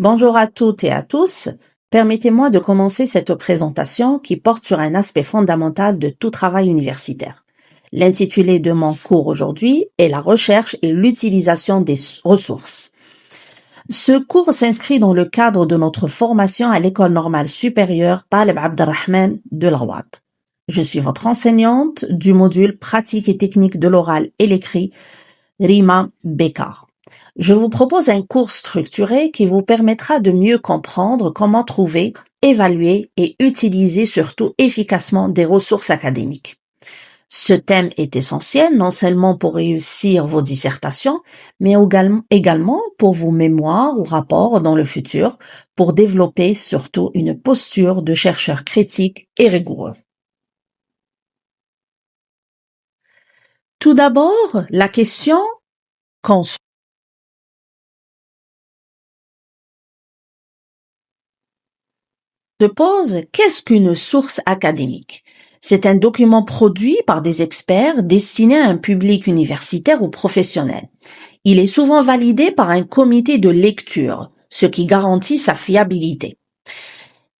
Bonjour à toutes et à tous. Permettez-moi de commencer cette présentation qui porte sur un aspect fondamental de tout travail universitaire. L'intitulé de mon cours aujourd'hui est la recherche et l'utilisation des ressources. Ce cours s'inscrit dans le cadre de notre formation à l'École normale supérieure Taleb Abdelrahman de l'Awad. Je suis votre enseignante du module pratique et technique de l'oral et l'écrit, Rima Bekar. Je vous propose un cours structuré qui vous permettra de mieux comprendre comment trouver, évaluer et utiliser surtout efficacement des ressources académiques. Ce thème est essentiel non seulement pour réussir vos dissertations, mais également pour vos mémoires ou rapports dans le futur, pour développer surtout une posture de chercheur critique et rigoureux. Tout d'abord, la question qu'on se pose, qu'est-ce qu'une source académique? C'est un document produit par des experts destiné à un public universitaire ou professionnel. Il est souvent validé par un comité de lecture, ce qui garantit sa fiabilité.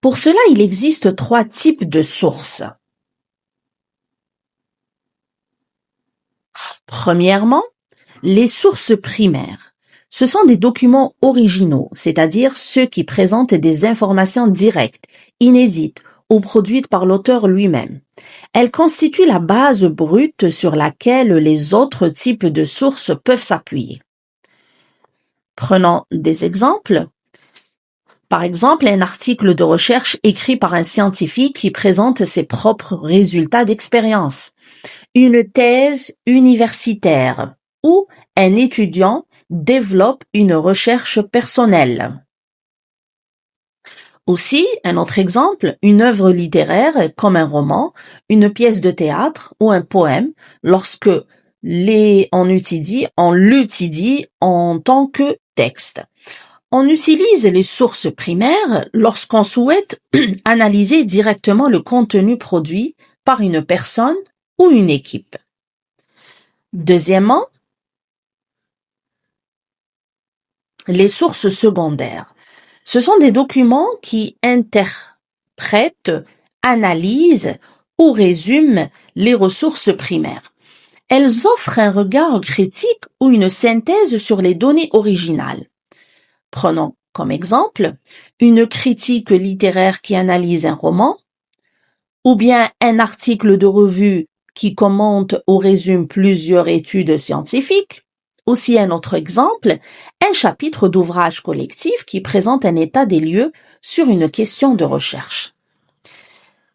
Pour cela, il existe 3 types de sources. Premièrement, les sources primaires. Ce sont des documents originaux, c'est-à-dire ceux qui présentent des informations directes, inédites ou produites par l'auteur lui-même. Elles constituent la base brute sur laquelle les autres types de sources peuvent s'appuyer. Prenons des exemples. Par exemple, un article de recherche écrit par un scientifique qui présente ses propres résultats d'expérience, une thèse universitaire ou un étudiant développe une recherche personnelle. Aussi, un autre exemple, une œuvre littéraire comme un roman, une pièce de théâtre ou un poème, lorsque on l'utilise en tant que texte. On utilise les sources primaires lorsqu'on souhaite analyser directement le contenu produit par une personne ou une équipe. Deuxièmement, les sources secondaires. Ce sont des documents qui interprètent, analysent ou résument les ressources primaires. Elles offrent un regard critique ou une synthèse sur les données originales. Prenons comme exemple une critique littéraire qui analyse un roman, ou bien un article de revue qui commente ou résume plusieurs études scientifiques. Aussi un autre exemple, un chapitre d'ouvrage collectif qui présente un état des lieux sur une question de recherche.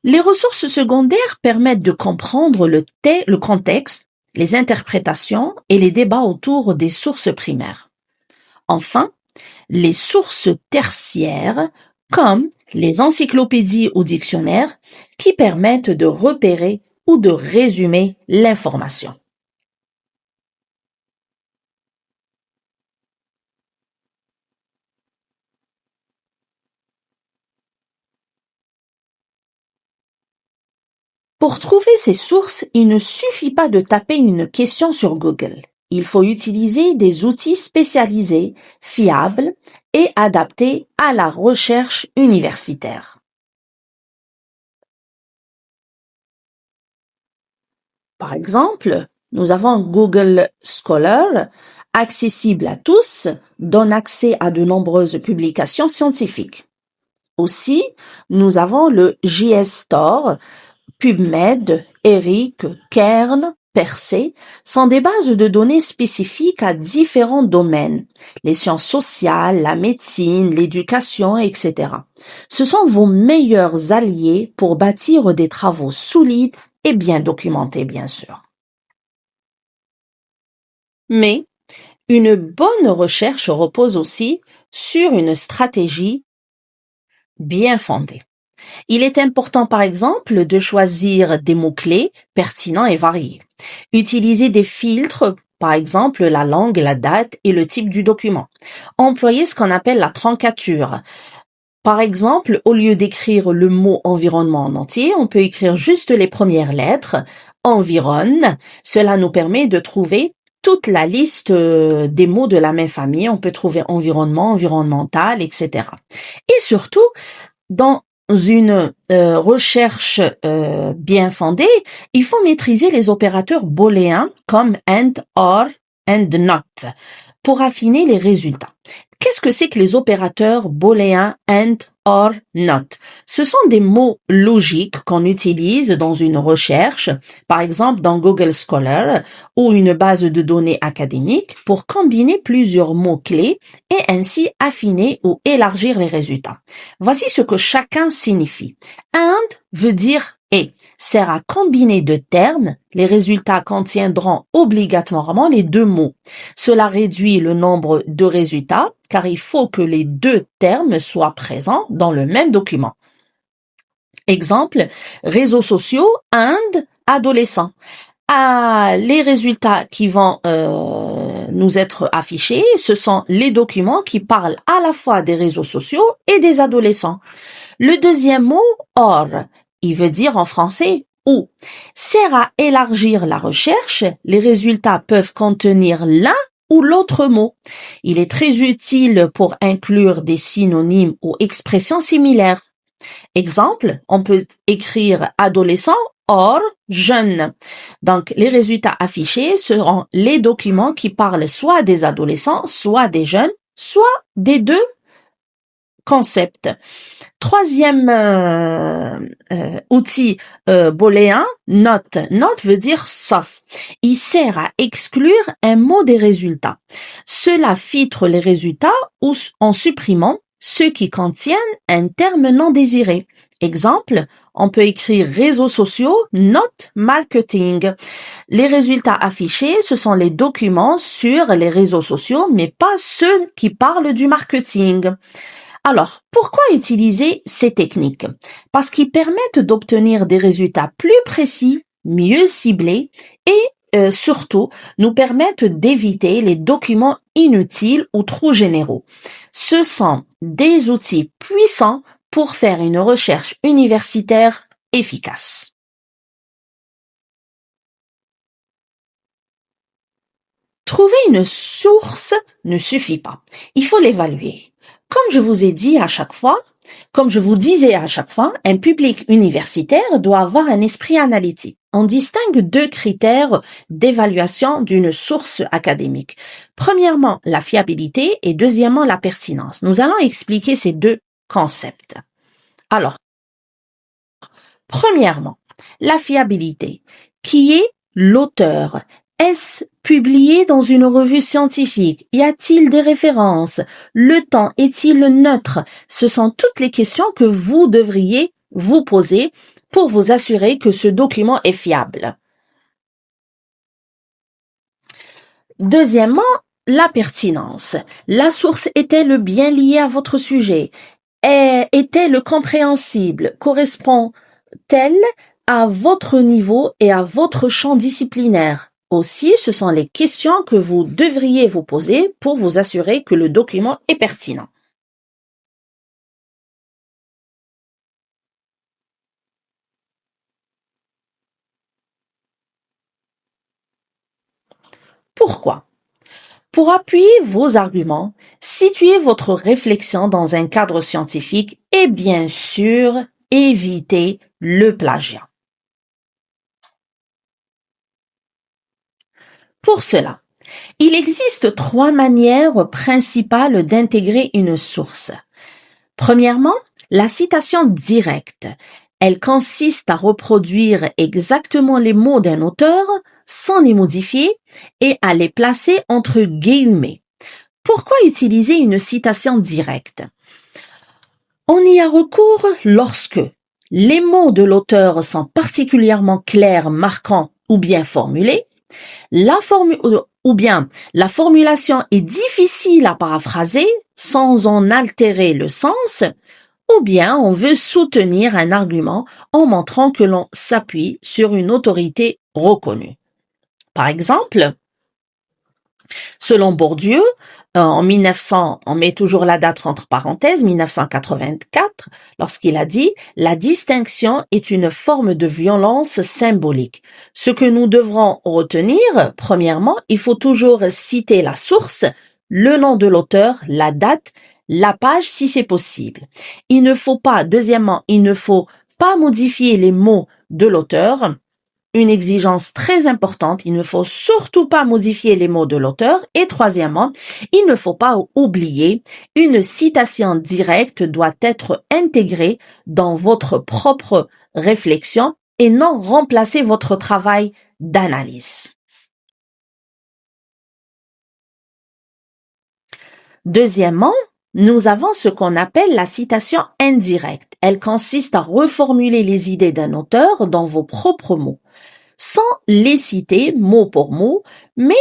Les ressources secondaires permettent de comprendre le contexte, les interprétations et les débats autour des sources primaires. Enfin, les sources tertiaires, comme les encyclopédies ou dictionnaires, qui permettent de repérer ou de résumer l'information. Pour trouver ces sources, il ne suffit pas de taper une question sur Google. Il faut utiliser des outils spécialisés, fiables et adaptés à la recherche universitaire. Par exemple, nous avons Google Scholar, accessible à tous, donne accès à de nombreuses publications scientifiques. Aussi, nous avons le JSTOR, PubMed, ERIC, Kern, Percé sont des bases de données spécifiques à différents domaines, les sciences sociales, la médecine, l'éducation, etc. Ce sont vos meilleurs alliés pour bâtir des travaux solides et bien documentés, bien sûr. Mais une bonne recherche repose aussi sur une stratégie bien fondée. Il est important, par exemple, de choisir des mots-clés pertinents et variés. Utiliser des filtres, par exemple la langue, la date et le type du document. Employer ce qu'on appelle la troncature. Par exemple, au lieu d'écrire le mot environnement en entier, on peut écrire juste les premières lettres, environne. Cela nous permet de trouver toute la liste des mots de la même famille. On peut trouver environnement, environnemental, etc. Et surtout, dans une recherche bien fondée, il faut maîtriser les opérateurs booléens comme and, or, and not pour affiner les résultats. Qu'est-ce que c'est que les opérateurs booléens and, or, not? Ce sont des mots logiques qu'on utilise dans une recherche, par exemple dans Google Scholar ou une base de données académique pour combiner plusieurs mots-clés et ainsi affiner ou élargir les résultats. Voici ce que chacun signifie. And veut dire et sert à combiner deux termes. Les résultats contiendront obligatoirement les deux mots. Cela réduit le nombre de résultats car il faut que les deux termes soient présents dans le même document. Exemple, réseaux sociaux and adolescents. Les résultats qui vont nous être affichés, ce sont les documents qui parlent à la fois des réseaux sociaux et des adolescents. Le deuxième mot, or, il veut dire en français ou, sert à élargir la recherche. Les résultats peuvent contenir l'un ou l'autre mot. Il est très utile pour inclure des synonymes ou expressions similaires. Exemple, on peut écrire adolescent or jeune. Donc, les résultats affichés seront les documents qui parlent soit des adolescents, soit des jeunes, soit des deux concepts. Troisième outil booléen, not. Not veut dire sauf. Il sert à exclure un mot des résultats. Cela filtre les résultats ou en supprimant ceux qui contiennent un terme non désiré. Exemple, on peut écrire réseaux sociaux, not marketing. Les résultats affichés, ce sont les documents sur les réseaux sociaux, mais pas ceux qui parlent du marketing. Alors, pourquoi utiliser ces techniques? Parce qu'ils permettent d'obtenir des résultats plus précis, mieux ciblés et surtout nous permettent d'éviter les documents inutiles ou trop généraux. Ce sont des outils puissants pour faire une recherche universitaire efficace. Trouver une source ne suffit pas. Il faut l'évaluer. Comme je vous disais à chaque fois, un public universitaire doit avoir un esprit analytique. On distingue deux critères d'évaluation d'une source académique. Premièrement, la fiabilité et deuxièmement, la pertinence. Nous allons expliquer ces deux concepts. Alors, premièrement, la fiabilité. Qui est l'auteur? Est-ce publié dans une revue scientifique? Y a-t-il des références? Le temps est-il neutre? Ce sont toutes les questions que vous devriez vous poser pour vous assurer que ce document est fiable. Deuxièmement, la pertinence. La source est-elle bien liée à votre sujet? Est-elle compréhensible? Correspond-elle à votre niveau et à votre champ disciplinaire? Aussi, ce sont les questions que vous devriez vous poser pour vous assurer que le document est pertinent. Pourquoi? Pour appuyer vos arguments, situez votre réflexion dans un cadre scientifique et bien sûr, évitez le plagiat. Pour cela, il existe 3 manières principales d'intégrer une source. Premièrement, la citation directe. Elle consiste à reproduire exactement les mots d'un auteur sans les modifier et à les placer entre guillemets. Pourquoi utiliser une citation directe? On y a recours lorsque les mots de l'auteur sont particulièrement clairs, marquants ou bien formulés, la formulation est difficile à paraphraser sans en altérer le sens, ou bien on veut soutenir un argument en montrant que l'on s'appuie sur une autorité reconnue. Par exemple, Selon Bourdieu, en 1900, on met toujours la date entre parenthèses, 1984, lorsqu'il a dit « La distinction est une forme de violence symbolique. Ce que nous devrons retenir, premièrement, il faut toujours citer la source, le nom de l'auteur, la date, la page si c'est possible. Deuxièmement, il ne faut pas modifier les mots de l'auteur. Une exigence très importante, il ne faut surtout pas modifier les mots de l'auteur. Et troisièmement, il ne faut pas oublier, une citation directe doit être intégrée dans votre propre réflexion et non remplacer votre travail d'analyse. Deuxièmement, nous avons ce qu'on appelle la citation indirecte. Elle consiste à reformuler les idées d'un auteur dans vos propres mots, sans les citer mot pour mot, mais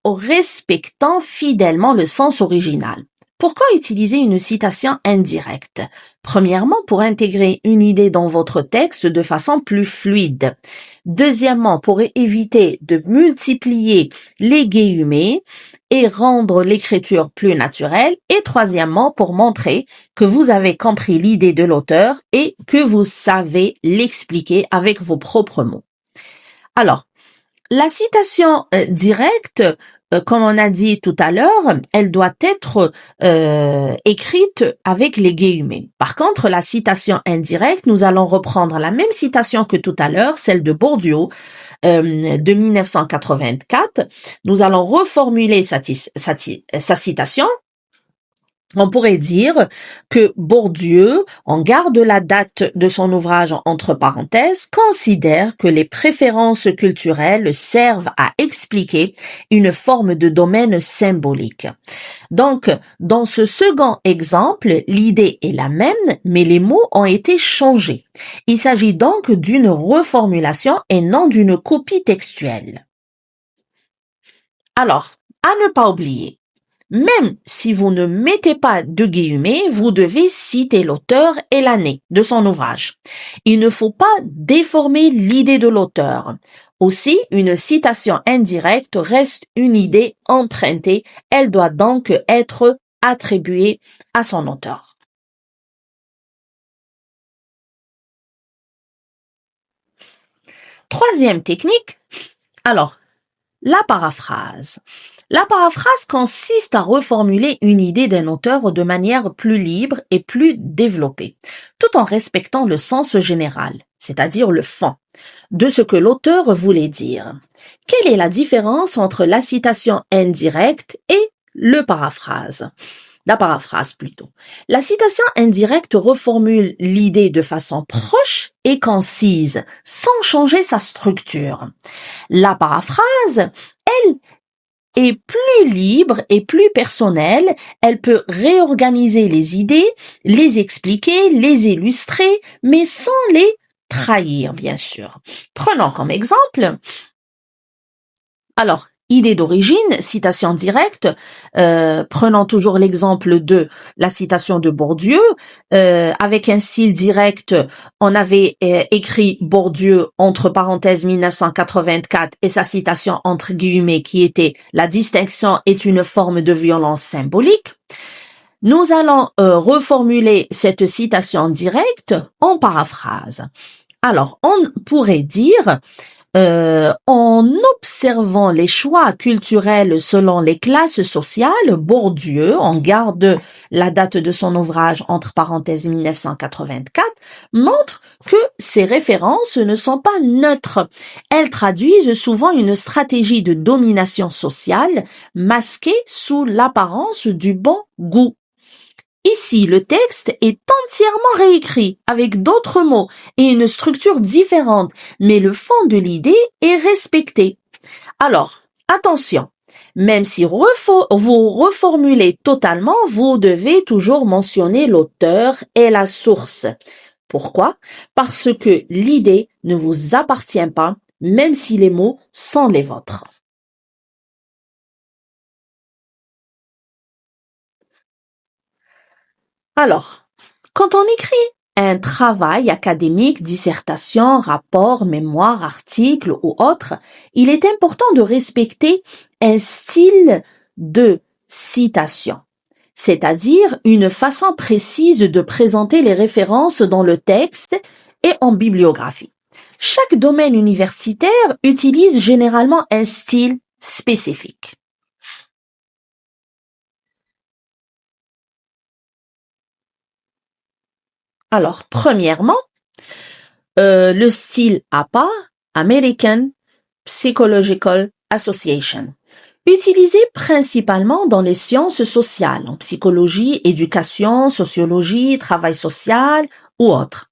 en respectant fidèlement le sens original. Pourquoi utiliser une citation indirecte? Premièrement, pour intégrer une idée dans votre texte de façon plus fluide. Deuxièmement, pour éviter de multiplier les guillemets et rendre l'écriture plus naturelle. Et troisièmement, pour montrer que vous avez compris l'idée de l'auteur et que vous savez l'expliquer avec vos propres mots. Alors, la citation directe, comme on a dit tout à l'heure, elle doit être écrite avec les guillemets. Par contre, la citation indirecte, nous allons reprendre la même citation que tout à l'heure, celle de Bourdieu de 1984. Nous allons reformuler sa citation. On pourrait dire que Bourdieu, en garde la date de son ouvrage entre parenthèses, considère que les préférences culturelles servent à expliquer une forme de domaine symbolique. Donc, dans ce second exemple, l'idée est la même, mais les mots ont été changés. Il s'agit donc d'une reformulation et non d'une copie textuelle. Alors, à ne pas oublier, même si vous ne mettez pas de guillemets, vous devez citer l'auteur et l'année de son ouvrage. Il ne faut pas déformer l'idée de l'auteur. Aussi, une citation indirecte reste une idée empruntée. Elle doit donc être attribuée à son auteur. Troisième technique, alors, la paraphrase. La paraphrase consiste à reformuler une idée d'un auteur de manière plus libre et plus développée, tout en respectant le sens général, c'est-à-dire le fond, de ce que l'auteur voulait dire. Quelle est la différence entre la citation indirecte et la paraphrase plutôt. La citation indirecte reformule l'idée de façon proche et concise, sans changer sa structure. La paraphrase, elle, est plus libre et plus personnelle. Elle peut réorganiser les idées, les expliquer, les illustrer, mais sans les trahir, bien sûr. Prenons comme exemple, alors, idée d'origine, citation directe, prenons toujours l'exemple de la citation de Bourdieu, avec un style direct, on avait écrit Bourdieu entre parenthèses 1984 et sa citation entre guillemets qui était « La distinction est une forme de violence symbolique ». Nous allons reformuler cette citation directe en paraphrase. Alors, on pourrait dire en observant les choix culturels selon les classes sociales, Bourdieu, en garde la date de son ouvrage entre parenthèses 1984, montre que ces références ne sont pas neutres. Elles traduisent souvent une stratégie de domination sociale masquée sous l'apparence du bon goût. Ici, le texte est entièrement réécrit avec d'autres mots et une structure différente, mais le fond de l'idée est respecté. Alors, attention, même si vous reformulez totalement, vous devez toujours mentionner l'auteur et la source. Pourquoi? Parce que l'idée ne vous appartient pas, même si les mots sont les vôtres. Alors, quand on écrit un travail académique, dissertation, rapport, mémoire, article ou autre, il est important de respecter un style de citation, c'est-à-dire une façon précise de présenter les références dans le texte et en bibliographie. Chaque domaine universitaire utilise généralement un style spécifique. Alors, premièrement, le style APA, American Psychological Association, utilisé principalement dans les sciences sociales, en psychologie, éducation, sociologie, travail social ou autres.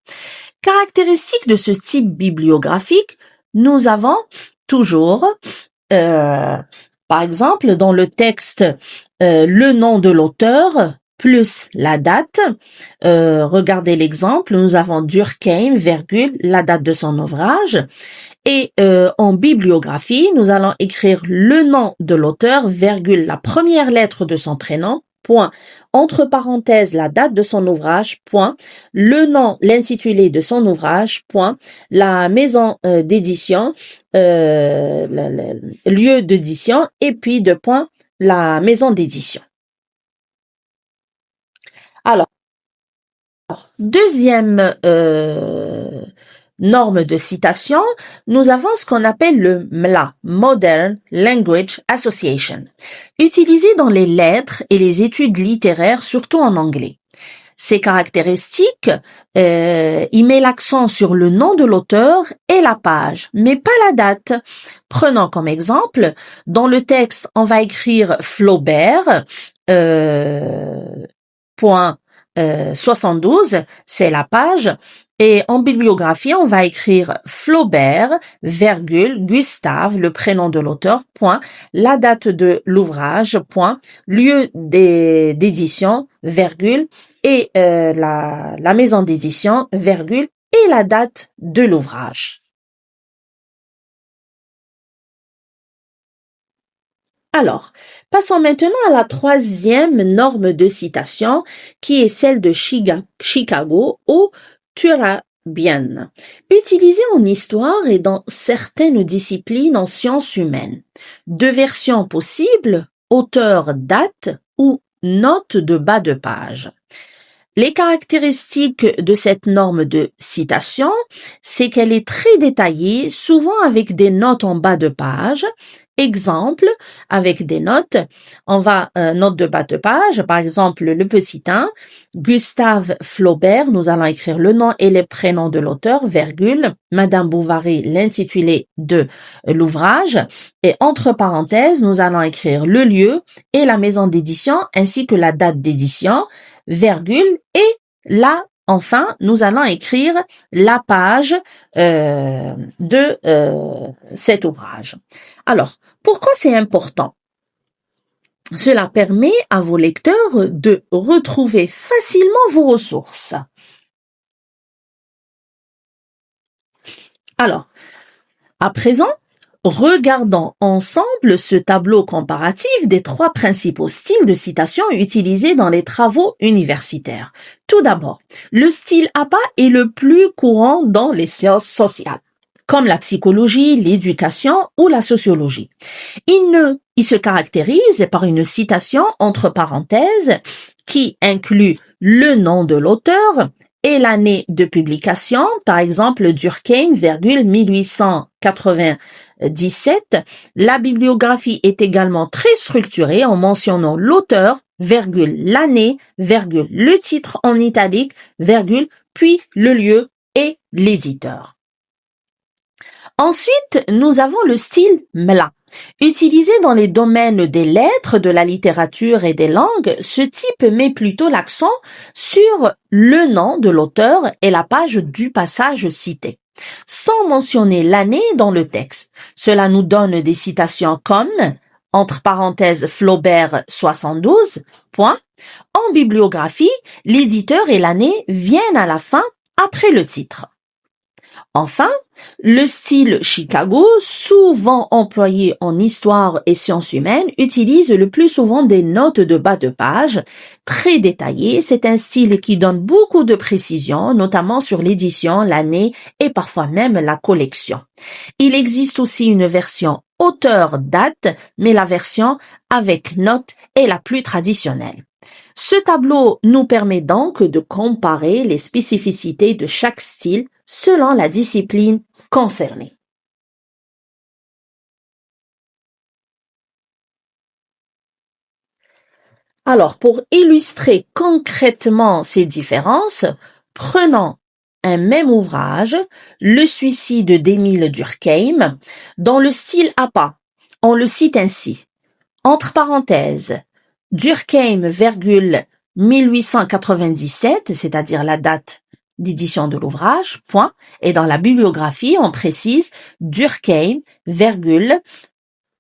Caractéristiques de ce type bibliographique, nous avons toujours, par exemple, dans le texte, le nom de l'auteur plus la date. Regardez l'exemple, nous avons Durkheim, virgule, la date de son ouvrage. Et en bibliographie, nous allons écrire le nom de l'auteur, virgule, la première lettre de son prénom, point, entre parenthèses, la date de son ouvrage, point, le nom, l'intitulé de son ouvrage, point, la maison d'édition, le lieu d'édition, et puis deux points, la maison d'édition. Alors, deuxième norme de citation, nous avons ce qu'on appelle le MLA, Modern Language Association, utilisé dans les lettres et les études littéraires, surtout en anglais. Ces caractéristiques, il met l'accent sur le nom de l'auteur et la page, mais pas la date. Prenons comme exemple, dans le texte, on va écrire Flaubert, point 72, c'est la page, et en bibliographie, on va écrire Flaubert, virgule, Gustave, le prénom de l'auteur, point, la date de l'ouvrage, point, lieu d'édition, virgule, et la maison d'édition, virgule, et la date de l'ouvrage. Alors, passons maintenant à la troisième norme de citation, qui est celle de Chicago ou Turabian, utilisée en histoire et dans certaines disciplines en sciences humaines. Deux versions possibles, auteur, date ou note de bas de page. Les caractéristiques de cette norme de citation, c'est qu'elle est très détaillée, souvent avec des notes en bas de page. Exemple, avec des notes, on va, note de bas de page, par exemple, le petit 1, Gustave Flaubert, nous allons écrire le nom et les prénoms de l'auteur, virgule, Madame Bovary, l'intitulé de l'ouvrage, et entre parenthèses, nous allons écrire le lieu et la maison d'édition, ainsi que la date d'édition, virgule, et là, enfin, nous allons écrire la page de cet ouvrage. Alors, pourquoi c'est important? Cela permet à vos lecteurs de retrouver facilement vos ressources. Alors, à présent, regardons ensemble ce tableau comparatif des trois principaux styles de citation utilisés dans les travaux universitaires. Tout d'abord, le style APA est le plus courant dans les sciences sociales, comme la psychologie, l'éducation ou la sociologie. Il se caractérise par une citation entre parenthèses qui inclut le nom de l'auteur et l'année de publication, par exemple Durkheim, 1897. La bibliographie est également très structurée en mentionnant l'auteur, l'année, le titre en italique, puis le lieu et l'éditeur. Ensuite, nous avons le style MLA. Utilisé dans les domaines des lettres, de la littérature et des langues, ce type met plutôt l'accent sur le nom de l'auteur et la page du passage cité, sans mentionner l'année dans le texte. Cela nous donne des citations comme, entre parenthèses, Flaubert 72, point. En bibliographie, l'éditeur et l'année viennent à la fin après le titre. Enfin, le style Chicago, souvent employé en histoire et sciences humaines, utilise le plus souvent des notes de bas de page très détaillées. C'est un style qui donne beaucoup de précision, notamment sur l'édition, l'année et parfois même la collection. Il existe aussi une version auteur-date, mais la version avec notes est la plus traditionnelle. Ce tableau nous permet donc de comparer les spécificités de chaque style selon la discipline concernée. Alors, pour illustrer concrètement ces différences, prenons un même ouvrage, Le suicide d'Émile Durkheim, dans le style APA. On le cite ainsi. Entre parenthèses, Durkheim, 1897, c'est-à-dire la date d'édition de l'ouvrage, point, et dans la bibliographie, on précise Durkheim,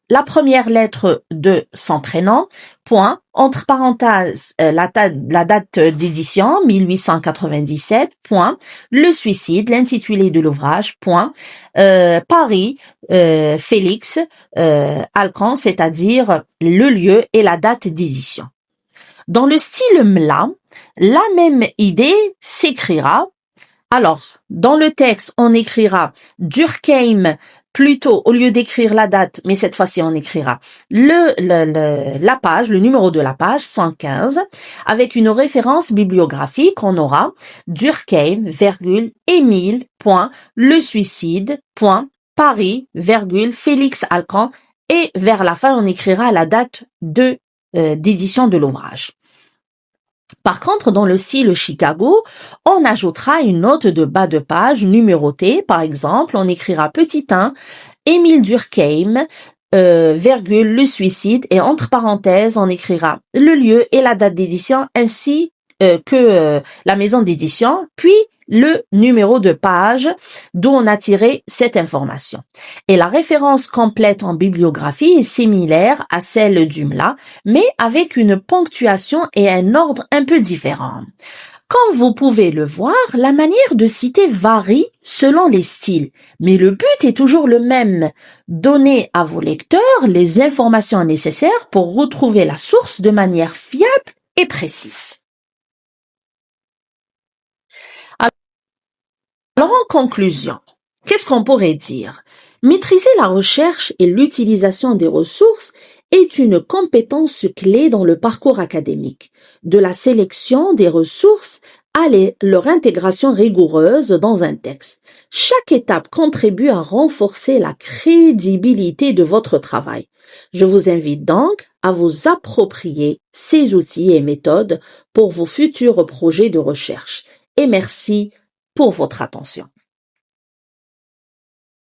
la première lettre de son prénom, point, entre parenthèses, la date d'édition, 1897, point, le suicide, l'intitulé de l'ouvrage, point, Paris, Félix, Alcan, c'est-à-dire le lieu et la date d'édition. Dans le style MLA, la même idée s'écrira. Alors, dans le texte, on écrira Durkheim, plutôt, au lieu d'écrire la date, mais cette fois-ci, on écrira la page, le numéro de la page, 115, avec une référence bibliographique, on aura Durkheim, Émile, le suicide, Paris, Félix Alcan, et vers la fin, on écrira la date d'édition de l'ouvrage. Par contre, dans le style Chicago, on ajoutera une note de bas de page numérotée. Par exemple, on écrira petit 1, Émile Durkheim, le suicide, et entre parenthèses, on écrira le lieu et la date d'édition ainsi que la maison d'édition, puis le numéro de page d'où on a tiré cette information. Et la référence complète en bibliographie est similaire à celle du MLA, mais avec une ponctuation et un ordre un peu différent. Comme vous pouvez le voir, la manière de citer varie selon les styles, mais le but est toujours le même, donner à vos lecteurs les informations nécessaires pour retrouver la source de manière fiable et précise. Alors, en conclusion, qu'est-ce qu'on pourrait dire? Maîtriser la recherche et l'utilisation des ressources est une compétence clé dans le parcours académique, de la sélection des ressources à leur intégration rigoureuse dans un texte. Chaque étape contribue à renforcer la crédibilité de votre travail. Je vous invite donc à vous approprier ces outils et méthodes pour vos futurs projets de recherche. Et merci pour votre attention.